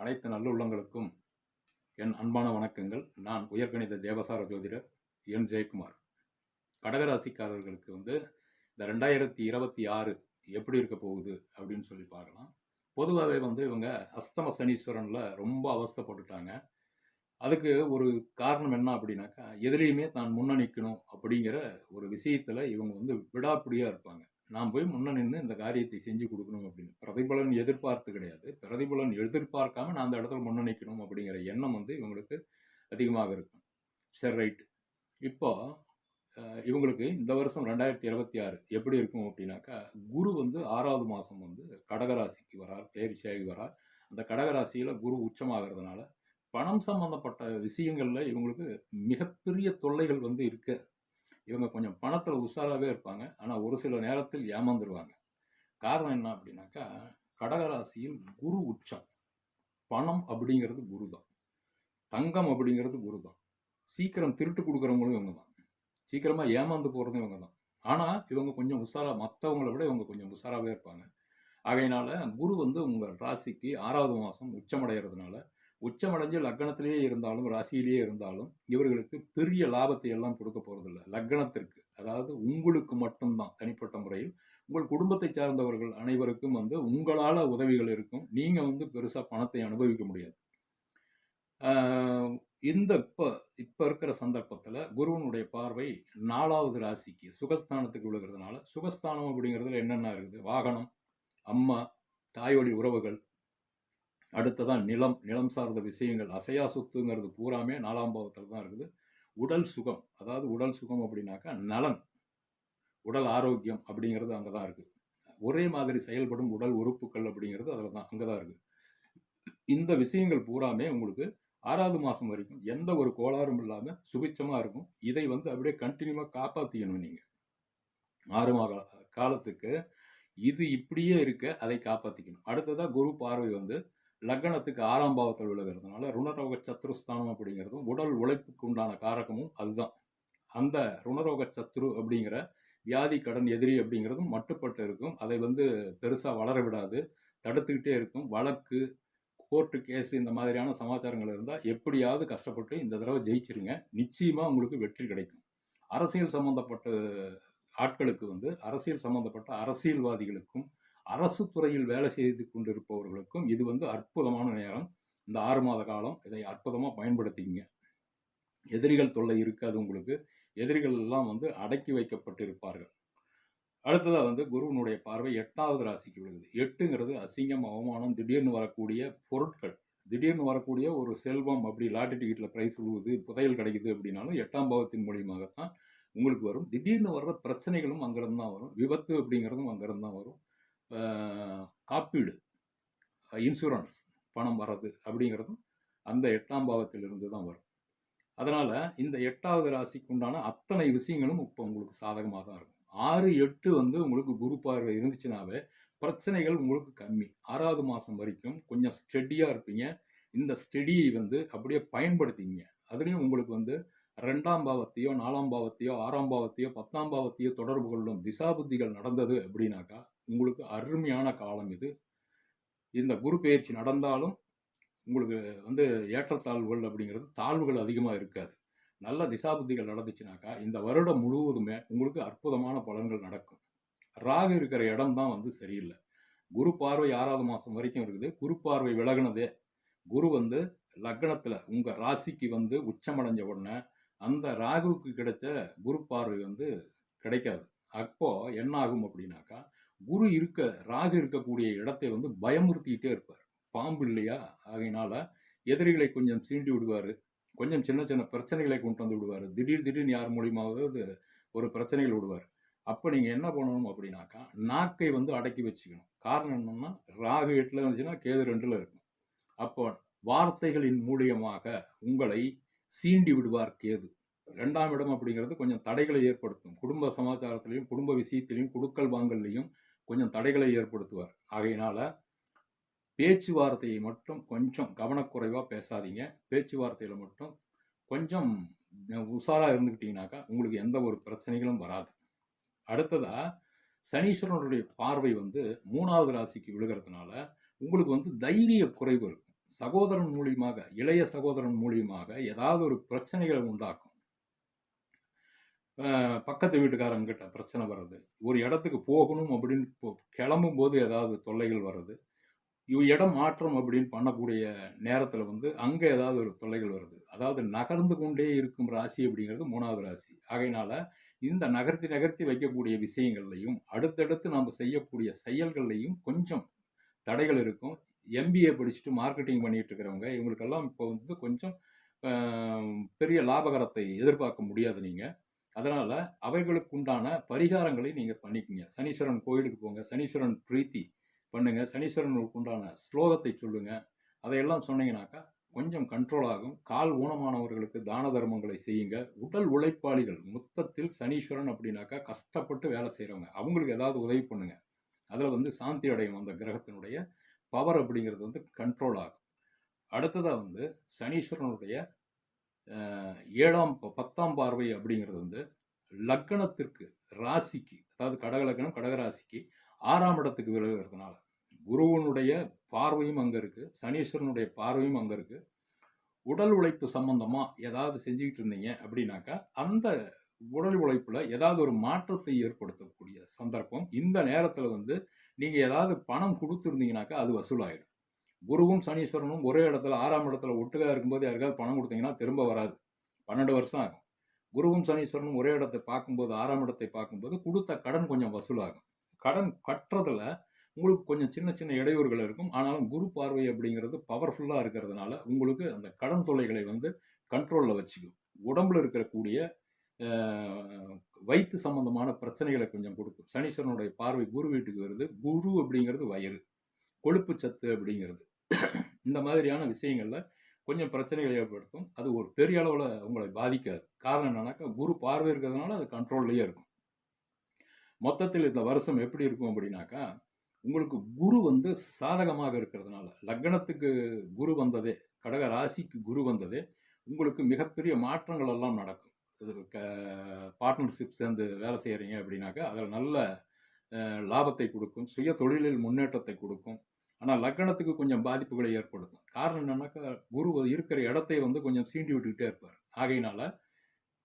அனைத்து நல்லுள்ளங்களுக்கும் என் அன்பான வணக்கங்கள். நான் உயர்கணித தேவசார ஜோதிடர் என் ஜெயக்குமார். கடகராசிக்காரர்களுக்கு இந்த 2026 எப்படி இருக்க போகுது அப்படின்னு சொல்லி பார்க்கலாம். பொதுவாகவே இவங்க அஸ்தம சனீஸ்வரனில் ரொம்ப அவஸ்தைப்பட்டுட்டாங்க. அதுக்கு ஒரு காரணம் என்ன அப்படின்னாக்கா, எதுலேயுமே தான் முன்ன நிற்கணும் அப்படிங்கிற ஒரு விஷயத்தில் இவங்க விடாப்பிடியாக இருப்பாங்க. நான் போய் முன்ன நின்று இந்த காரியத்தை செஞ்சு கொடுக்கணும் அப்படின்னு பிரதிபலன் எதிர்பார்த்து கிடையாது. பிரதிபலன் எதிர்பார்க்காம நான் அந்த இடத்துல முன்ன நிற்கணும் அப்படிங்கிற எண்ணம் இவங்களுக்கு அதிகமாக இருக்கும். சரி, ரைட்டு. இப்போ இவங்களுக்கு இந்த வருஷம் 2026 எப்படி இருக்கும் அப்படின்னாக்கா, குரு 6வது மாதம் கடகராசிக்கு வரார், பயிற்சியாகி வரார். அந்த கடகராசியில் குரு உச்சமாகிறதுனால பணம் சம்பந்தப்பட்ட விஷயங்களில் இவங்களுக்கு மிகப்பெரிய தொல்லைகள் இருக்கு. இவங்க கொஞ்சம் பணத்தில் உஷாராகவே இருப்பாங்க. ஆனால் ஒரு சில நேரத்தில் ஏமாந்துருவாங்க. காரணம் என்ன அப்படின்னாக்கா, கடகராசியில் குரு உச்சம். பணம் அப்படிங்கிறது குரு தான். தங்கம் அப்படிங்கிறது குரு தான். சீக்கிரம் திருட்டு கொடுக்குறவங்களும் இவங்க தான். சீக்கிரமாக ஏமாந்து போகிறதும் இவங்க தான். ஆனால் இவங்க கொஞ்சம் உஷாராக, மற்றவங்களை விட இவங்க கொஞ்சம் உஷாராகவே இருப்பாங்க. ஆகையினால குரு உங்கள் ராசிக்கு 6வது மாதம் உச்சமடைகிறதுனால, உச்சமடைஞ்சு லக்னத்திலேயே இருந்தாலும் ராசியிலேயே இருந்தாலும் இவர்களுக்கு பெரிய லாபத்தை எல்லாம் கொடுக்க போகிறதில்ல. லக்னத்திற்கு, அதாவது உங்களுக்கு மட்டும்தான் தனிப்பட்ட முறையில். உங்கள் குடும்பத்தை சார்ந்தவர்கள் அனைவருக்கும் உங்களால் உதவிகள் இருக்கும். நீங்கள் பெருசாக பணத்தை அனுபவிக்க முடியாது. இப்போ இருக்கிற சந்தர்ப்பத்தில் குருவனுடைய பார்வை 4வது ராசிக்கு சுகஸ்தானத்துக்கு விழுகிறதுனால, சுகஸ்தானம் அப்படிங்கிறதுல என்னென்ன இருக்குது? வாகனம், அம்மா, தாய்வழி உறவுகள், அடுத்ததான் நிலம் சார்ந்த விஷயங்கள், அசையா சொத்துங்கிறது பூராமே 4ஆம் பாவத்தில் தான் இருக்குது. உடல் சுகம், அதாவது உடல் சுகம் அப்படின்னாக்கா நலன், உடல் ஆரோக்கியம் அப்படிங்கிறது அங்கே தான் இருக்குது. ஒரே மாதிரி செயல்படும் உடல் உறுப்புகள் அப்படிங்கிறது அதில் தான், அங்கே தான் இருக்குது. இந்த விஷயங்கள் பூராமே உங்களுக்கு 6வது மாதம் வரைக்கும் எந்த ஒரு கோளாறும் இல்லாமல் சுபிச்சமாக இருக்கும். இதை அப்படியே கண்டினியூவாக காப்பாற்றிக்கணும். நீங்கள் 6 மாத காலத்துக்கு இது இப்படியே இருக்க அதை காப்பாற்றிக்கணும். அடுத்ததாக குரு பார்வை லக்னத்துக்கு 6ஆம் பாவத்தில் விழுகிறதுனால ருணரோக சத்ருஸ்தானம் அப்படிங்கிறதும் உடல் உழைப்புக்கு உண்டான காரகமும் அதுதான். அந்த ருணரோக சத்ரு அப்படிங்கிற வியாதி, கடன், எதிரி அப்படிங்கிறதும் மட்டுப்பட்டு இருக்கும். அதை பெருசாக வளர விடாது, தடுத்துக்கிட்டே இருக்கும். வழக்கு, கோர்ட்டு கேஸ் இந்த மாதிரியான சமாச்சாரங்கள் இருந்தால் எப்படியாவது கஷ்டப்பட்டு இந்த தடவை ஜெயிச்சிருங்க. நிச்சயமாக உங்களுக்கு வெற்றி கிடைக்கும். அரசியல் சம்மந்தப்பட்ட ஆட்களுக்கு அரசியல் சம்மந்தப்பட்ட அரசியல்வாதிகளுக்கும் அரசு துறையில் வேலை செய்து கொண்டிருப்பவர்களுக்கும் இது அற்புதமான நேரம். இந்த 6 மாத காலம் இதை அற்புதமாக பயன்படுத்திங்க. எதிரிகள் தொல்லை இருக்காது உங்களுக்கு. எதிரிகள் எல்லாம் அடக்கி வைக்கப்பட்டிருப்பார்கள். அடுத்ததாக குருவனுடைய பார்வை 8வது ராசிக்கு விழுகுது. 8ங்கிறது அசிங்கம், அவமானம், திடீர்னு வரக்கூடிய பொருட்கள், திடீர்னு வரக்கூடிய ஒரு செல்வம். அப்படி லாட்டரி டிக்கெட்டில் ப்ரைஸ் விழுவுது, புதையல் கிடைக்குது அப்படின்னாலும் 8ஆம் பாவத்தின் மூலியமாகத்தான் உங்களுக்கு வரும். திடீர்னு வர்ற பிரச்சனைகளும் அங்கேருந்து தான் வரும். விபத்து அப்படிங்கிறதும் அங்கேருந்து தான் வரும். காப்பீடு, இன்சூரன்ஸ் பணம் வர்றது அப்படிங்கிறதும் அந்த 8ஆம் பாவத்திலிருந்து தான் வரும். அதனால் இந்த 8வது ராசிக்கு உண்டான அத்தனை விஷயங்களும் இப்போ உங்களுக்கு சாதகமாக தான் இருக்கும். 6, 8 உங்களுக்கு குரு பார்வை இருந்துச்சுனாவே பிரச்சனைகள் உங்களுக்கு கம்மி. 6வது மாதம் வரைக்கும் கொஞ்சம் ஸ்டெடியாக இருப்பீங்க. இந்த ஸ்டெடியை அப்படியே பயன்படுத்திங்க. அதுலேயும் உங்களுக்கு 2ஆம் பாவத்தையோ, 4ஆம் பாவத்தையோ, 6ஆம் பாவத்தையோ, 10ஆம் பாவத்தையோ தொடர்பு கொள்ளும் திசாபுத்திகள் நடந்தது அப்படின்னாக்கா உங்களுக்கு அருமையான காலம் இது. இந்த குரு பெயர்ச்சி நடந்தாலும் உங்களுக்கு ஏற்றத்தாழ்வுகள் அப்படிங்கிறது, தாழ்வுகள் அதிகமாக இருக்காது. நல்ல திசாபுத்திகள் நடந்துச்சுனாக்கா இந்த வருடம் முழுவதுமே உங்களுக்கு அற்புதமான பலன்கள் நடக்கும். ராகு இருக்கிற இடம் தான் சரியில்லை. குரு பார்வை 6வது மாதம் வரைக்கும் இருக்குது. குரு பார்வை விலகினதே, குரு லக்னத்தில் உங்கள் ராசிக்கு உச்சமடைஞ்ச உடனே அந்த ராகுவுக்கு கிடைச்ச குரு பார்வை கிடைக்காது. அப்போ என்ன ஆகும் அப்படின்னாக்கா, ராகு இருக்கக்கூடிய இடத்தை பயமுறுத்திக்கிட்டே இருப்பார். பாம்பு இல்லையா, ஆகையினால எதிரிகளை கொஞ்சம் சீண்டி விடுவார். கொஞ்சம் சின்ன சின்ன பிரச்சனைகளை கொண்டு வந்து விடுவார். திடீர்னு யார் மூலியமாவது ஒரு பிரச்சனைகள் விடுவார். அப்போ நீங்கள் என்ன பண்ணணும் அப்படின்னாக்கா, நாக்கை அடக்கி வச்சுக்கணும். காரணம் என்னன்னா, ராகு 8ல் இருந்துச்சுன்னா கேது 2ல் இருக்கும். அப்போ வார்த்தைகளின் மூலியமாக உங்களை சீண்டி விடுவார் கேது. 2ஆம் இடம் அப்படிங்கிறது கொஞ்சம் தடைகளை ஏற்படுத்தும். குடும்ப சமாச்சாரத்திலையும், குடும்ப விஷயத்திலையும், குடுக்கல் வாங்கல்லையும் கொஞ்சம் தடைகளை ஏற்படுத்துவார். ஆகையினால பேச்சுவார்த்தையை மட்டும் கொஞ்சம் கவனக்குறைவாக பேசாதீங்க. பேச்சுவார்த்தையில் மட்டும் கொஞ்சம் உஷாராக இருந்துக்கிட்டீங்கன்னாக்கா உங்களுக்கு எந்த ஒரு பிரச்சனைகளும் வராது. அடுத்ததாக சனீஸ்வரனுடைய பார்வை 3வது ராசிக்கு விழுகிறதுனால உங்களுக்கு தைரிய குறைவு இருக்கும். சகோதரன் மூலியமாக, இளைய சகோதரன் மூலியமாக ஏதாவது ஒரு பிரச்சனைகளை உண்டாக்கும். பக்கத்து வீட்டுக்காரங்கிட்ட பிரச்சனை வர்றது, ஒரு இடத்துக்கு போகணும் அப்படின்னு கிளம்பும்போது ஏதாவது தொல்லைகள் வர்றது, இடம் மாற்றம் அப்படின்னு பண்ணக்கூடிய நேரத்தில் வந்து அங்கே ஏதாவது ஒரு தொல்லைகள் வருது. அதாவது நகர்ந்து கொண்டே இருக்கும் ராசி அப்படிங்கிறது 3வது ராசி. ஆகையினால இந்த நகர்த்தி நகர்த்தி வைக்கக்கூடிய விஷயங்கள்லையும் அடுத்தடுத்து நாம் செய்யக்கூடிய செயல்கள்லையும் கொஞ்சம் தடைகள் இருக்கும். எம்பிஏ படிச்சுட்டு மார்க்கெட்டிங் பண்ணிட்டு இருக்கிறவங்க இவங்களுக்கெல்லாம் இப்போ வந்து கொஞ்சம் பெரிய லாபகரத்தை எதிர்பார்க்க முடியாது நீங்கள். அதனால் அவைகளுக்கு உண்டான பரிகாரங்களை நீங்கள் பண்ணிக்கங்க. சனீஸ்வரன் கோயிலுக்கு போங்க, சனீஸ்வரன் பிரீத்தி பண்ணுங்க, சனீஸ்வரனுக்கு உண்டான ஸ்லோகத்தை சொல்லுங்க. அதையெல்லாம் சொன்னீங்கன்னாக்கா கொஞ்சம் கண்ட்ரோல் ஆகும். கால் ஊனமானவர்களுக்கு தான தர்மங்களை செய்யுங்க. உடல் உழைப்பாளிகள் மொத்தத்தில் சனீஸ்வரன் அப்படின்னாக்கா கஷ்டப்பட்டு வேலை செய்கிறவங்க, அவங்களுக்கு ஏதாவது உதவி பண்ணுங்க. அதில் வந்து சாந்தி அடையும். அந்த கிரகத்தினுடைய பவர் அப்படிங்கிறது வந்து கண்ட்ரோல் ஆகும். அடுத்ததாக வந்து சனீஸ்வரனுடைய 10ஆம் பார்வை அப்படிங்கிறது வந்து லக்னத்திற்கு, ராசிக்கு, அதாவது கடக லக்னம் கடக ராசிக்கு 6ஆம் இடத்துக்கு விலகிறதுனால குருவனுடைய பார்வையும் அங்கே இருக்குது, சனீஸ்வரனுடைய பார்வையும் அங்கே இருக்குது. உடல் உழைப்பு சம்பந்தமாக ஏதாவது செஞ்சுக்கிட்டு இருந்தீங்க அப்படின்னாக்கா அந்த உடல் உழைப்பில் ஏதாவது ஒரு மாற்றத்தை ஏற்படுத்தக்கூடிய சந்தர்ப்பம். இந்த நேரத்தில் வந்து நீங்கள் ஏதாவது பணம் கொடுத்துருந்தீங்கனாக்கா அது வசூலாயிடும். குருவும் சனீஸ்வரனும் ஒரே இடத்துல 6ஆம் இடத்துல ஒட்டுக்கா இருக்கும்போது யாருக்காவது பணம் கொடுத்தீங்கன்னா திரும்ப வராது. 12 வருஷம் ஆகும். குருவும் சனீஸ்வரனும் ஒரே இடத்தை பார்க்கும்போது, 6ஆம் இடத்தை பார்க்கும்போது கொடுத்த கடன் கொஞ்சம் வசூலாகும். கடன் கட்டுறதுல உங்களுக்கு கொஞ்சம் சின்ன சின்ன இடையூறுகள் இருக்கும். ஆனாலும் குரு பார்வை அப்படிங்கிறது பவர்ஃபுல்லாக இருக்கிறதுனால உங்களுக்கு அந்த கடன் தொல்லைகளை வந்து கண்ட்ரோலில் வச்சுக்கும். உடம்புல இருக்கக்கூடிய வயிற்று சம்பந்தமான பிரச்சனைகளை கொஞ்சம் கொடுக்கும். சனீஸ்வரனுடைய பார்வை குரு வீட்டுக்கு வருது. குரு அப்படிங்கிறது வயிறு, கொழுப்பு சத்து அப்படிங்கிறது. இந்த மாதிரியான விஷயங்களில் கொஞ்சம் பிரச்சனைகளை ஏற்படுத்தும். அது ஒரு பெரிய அளவில் உங்களை பாதிக்காது. காரணம் என்னன்னாக்கா குரு பார்வை இருக்கிறதுனால அது கண்ட்ரோல்லையே இருக்கும். மொத்தத்தில் இந்த வருஷம் எப்படி இருக்கும் அப்படின்னாக்கா உங்களுக்கு குரு வந்து சாதகமாக இருக்கிறதுனால, லக்னத்துக்கு குரு வந்ததே, கடக ராசிக்கு குரு வந்ததே உங்களுக்கு மிகப்பெரிய மாற்றங்கள் எல்லாம் நடக்கும். இது பார்ட்னர்ஷிப் சேர்ந்து வேலை செய்கிறீங்க அப்படின்னாக்கா அதில் நல்ல லாபத்தை கொடுக்கும், சுய தொழிலில் முன்னேற்றத்தை கொடுக்கும். ஆனால் லக்னத்துக்கு கொஞ்சம் பாதிப்புகளை ஏற்படுத்தும். காரணம் என்னன்னாக்கா குரு இருக்கிற இடத்தை வந்து கொஞ்சம் சீண்டி விட்டுக்கிட்டே இருப்பார். ஆகையினால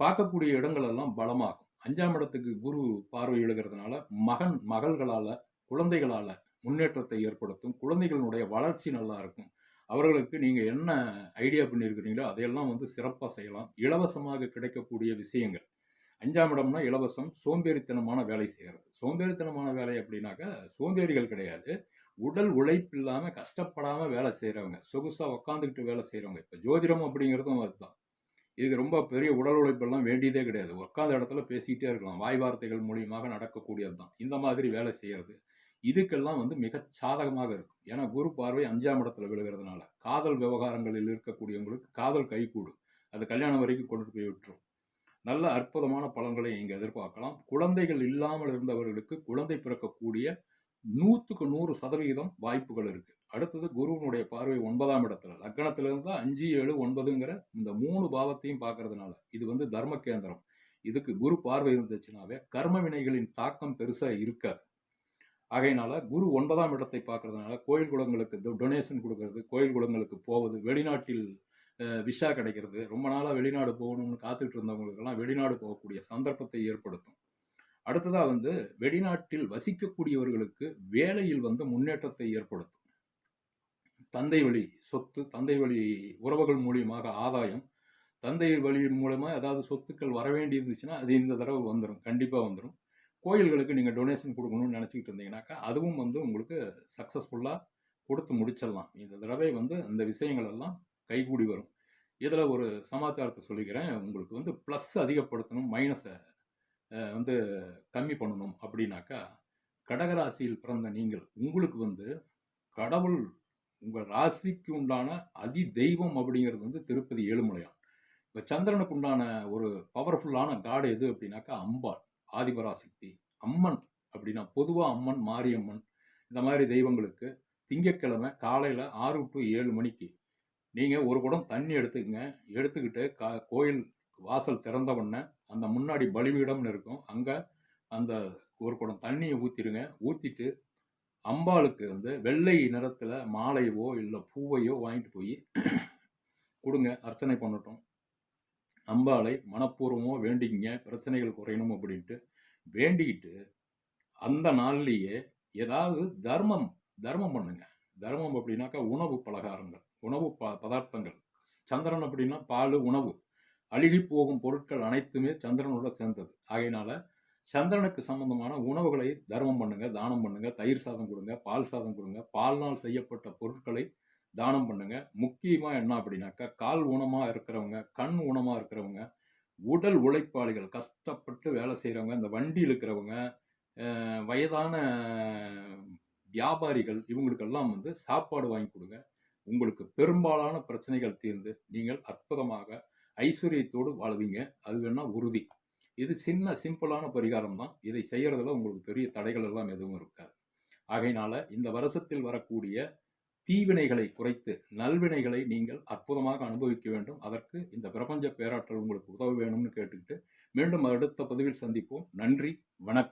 பார்க்கக்கூடிய இடங்கள் எல்லாம் பலமாகும். 5ஆம் இடத்துக்கு குரு பார்வை எழுகிறதுனால மகள்களால், குழந்தைகளால் முன்னேற்றத்தை ஏற்படுத்தும். குழந்தைகளுடைய வளர்ச்சி நல்லா இருக்கும். அவர்களுக்கு நீங்கள் என்ன ஐடியா பண்ணியிருக்கிறீங்களோ அதையெல்லாம் வந்து சிறப்பாக செய்யலாம். இலவசமாக கிடைக்கக்கூடிய விஷயங்கள். 5ஆம் இடம்னா இலவசம். சோம்பேறித்தனமான வேலை செய்கிறது. சோம்பேறித்தனமான வேலை அப்படின்னாக்கா சோம்பேறிகள் கிடையாது, உடல் உழைப்பு இல்லாமல் கஷ்டப்படாமல் வேலை செய்கிறவங்க, சொகுசாக உட்காந்துக்கிட்டு வேலை செய்கிறவங்க. இப்போ ஜோதிடம் அப்படிங்கிறதும் அதுதான். இதுக்கு ரொம்ப பெரிய உடல் உழைப்பெல்லாம் வேண்டியதே கிடையாது. உட்காந்த இடத்துல பேசிக்கிட்டே இருக்கலாம். வாய் வார்த்தைகள் மூலியமாக நடக்கக்கூடியது தான் இந்த மாதிரி வேலை செய்கிறது. இதுக்கெல்லாம் வந்து மிக சாதகமாக இருக்கும். ஏன்னா குரு பார்வை 5ஆம் இடத்துல விழுகிறதுனால காதல் விவகாரங்களில் இருக்கக்கூடியவங்களுக்கு காதல் கைகூடும். அது கல்யாணம் வரைக்கும் கொண்டு போய் விட்டுரும். நல்ல அற்புதமான பலன்களை இங்கே எதிர்பார்க்கலாம். குழந்தைகள் இல்லாமல் இருந்தவர்களுக்கு குழந்தை பிறக்கக்கூடிய 100க்கு 100% வாய்ப்புகள் இருக்குது. அடுத்தது குருவனுடைய பார்வை 9ஆம் இடத்துல, லக்னத்திலிருந்து 5, 7, 9ங்கிற இந்த 3 பாவத்தையும் பார்க்கறதுனால இது வந்து தர்ம கேந்திரம். இதுக்கு குரு பார்வை இருந்துச்சுனாவே கர்ம வினைகளின் தாக்கம் பெருசாக இருக்காது. ஆகையினால குரு 9ஆம் இடத்தை பார்க்கறதுனால கோயில் குளங்களுக்கு டொனேஷன் கொடுக்கறது, கோயில் குளங்களுக்கு போவது, வெளிநாட்டில் விசா கிடைக்கிறது, ரொம்ப நாளாக வெளிநாடு போகணும்னு காத்துக்கிட்டு இருந்தவங்களுக்கெல்லாம் வெளிநாடு போகக்கூடிய சந்தர்ப்பத்தை ஏற்படுத்தும். அடுத்ததாக வந்து வெளிநாட்டில் வசிக்கக்கூடியவர்களுக்கு வேலையில் வந்து முன்னேற்றத்தை ஏற்படுத்தும். தந்தை வழி சொத்து, தந்தை வழி உறவுகள் மூலியமாக ஆதாயம், தந்தை வழி மூலமாக ஏதாவது சொத்துக்கள் வர வேண்டி இருந்துச்சுன்னா அது இந்த தடவை வந்துடும், கண்டிப்பாக வந்துடும். கோயில்களுக்கு நீங்கள் டொனேஷன் கொடுக்கணும்னு நினச்சிக்கிட்டு இருந்தீங்கன்னாக்கா அதுவும் வந்து உங்களுக்கு சக்ஸஸ்ஃபுல்லாக கொடுத்து முடிச்சிடலாம். இந்த தடவை வந்து அந்த விஷயங்கள் எல்லாம் கைகூடி வரும். இதில் ஒரு சமாச்சாரத்தை சொல்லிக்கிறேன். உங்களுக்கு வந்து ப்ளஸ் அதிகப்படுத்தணும், மைனஸை வந்து கம்மி பண்ணணும் அப்படின்னாக்கா கடகராசியில் பிறந்த நீங்கள், உங்களுக்கு வந்து கடவுள் உங்கள் ராசிக்கு உண்டான அதி தெய்வம் அப்படிங்கிறது வந்து திருப்பதி ஏழுமலையான். இப்போ சந்திரனுக்கு உண்டான ஒரு பவர்ஃபுல்லான காடு எது அப்படின்னாக்கா அம்பாள், ஆதிபராசக்தி. அம்மன் அப்படின்னா பொதுவாக அம்மன், மாரியம்மன் இந்த மாதிரி தெய்வங்களுக்கு திங்கட்கிழமை காலையில் 6 to 7 மணிக்கு நீங்கள் ஒரு குடம் தண்ணி எடுத்துக்கங்க. எடுத்துக்கிட்டு கோயில் வாசல் திறந்த உடனே அந்த முன்னாடி பலிபீடம்னு இருக்கும், அங்கே அந்த ஒரு குடம் தண்ணியை ஊற்றிடுங்க. ஊற்றிட்டு அம்பாளுக்கு வந்து வெள்ளை நிறத்துல மாலையவோ இல்ல பூவையோ வாங்கிட்டு போய் கொடுங்க, அர்ச்சனை பண்ணட்டும். அம்பாளை மனப்பூர்வமா வேண்டிக்கிங்க, பிரச்சனைகள் குறையணும் அப்படின்ட்டு வேண்டிக்கிட்டு, அந்த நாள்லயே ஏதாவது தர்மம் தர்மம் பண்ணுங்க. தர்மம் அப்படின்னாக்கா உணவு பலகாரங்கள், உணவு பதார்த்தங்கள். சந்திரன் அப்படின்னா பாலு, உணவு. அழுகிப் போகும் பொருட்கள் அனைத்துமே சந்திரனோட சேர்ந்தது. ஆகையினால சந்திரனுக்கு சம்பந்தமான உணவுகளை தர்மம் பண்ணுங்க, தானம் பண்ணுங்க. தயிர் சாதம் கொடுங்க, பால் சாதம் கொடுங்க. பால்னால் செய்யப்பட்ட பொருட்களை தானம் பண்ணுங்க. முக்கியமா என்ன அப்படின்னாக்கா, கால் ஊனமா இருக்கிறவங்க, கண் ஊனமா இருக்கிறவங்க, உடல் உழைப்பாளிகள், கஷ்டப்பட்டு வேலை செய்றவங்க, இந்த வண்டி இழுக்கிறவங்க, வயதான வியாபாரிகள், இவங்களுக்கெல்லாம் வந்து சாப்பாடு வாங்கி கொடுங்க. உங்களுக்கு பெரும்பாலான பிரச்சனைகள் தீர்ந்து நீங்கள் அற்புதமாக ஐஸ்வர்யத்தோடு வாழ்வீங்க. அது வேணா உறுதி. இது சின்ன சிம்பிளான பரிகாரம் தான். இதை செய்யறதுல உங்களுக்கு பெரிய தடைகள் எல்லாம் எதுவும் இருக்காது. ஆகையினால இந்த வருஷத்தில் வரக்கூடிய தீவினைகளை குறைத்து நல்வினைகளை நீங்கள் அற்புதமாக அனுபவிக்க வேண்டும். அதற்கு இந்த பிரபஞ்ச பேராற்றல் உங்களுக்கு உதவ வேணும்னு கேட்டுக்கிட்டு மீண்டும் அடுத்த பதிவில் சந்திப்போம். நன்றி, வணக்கம்.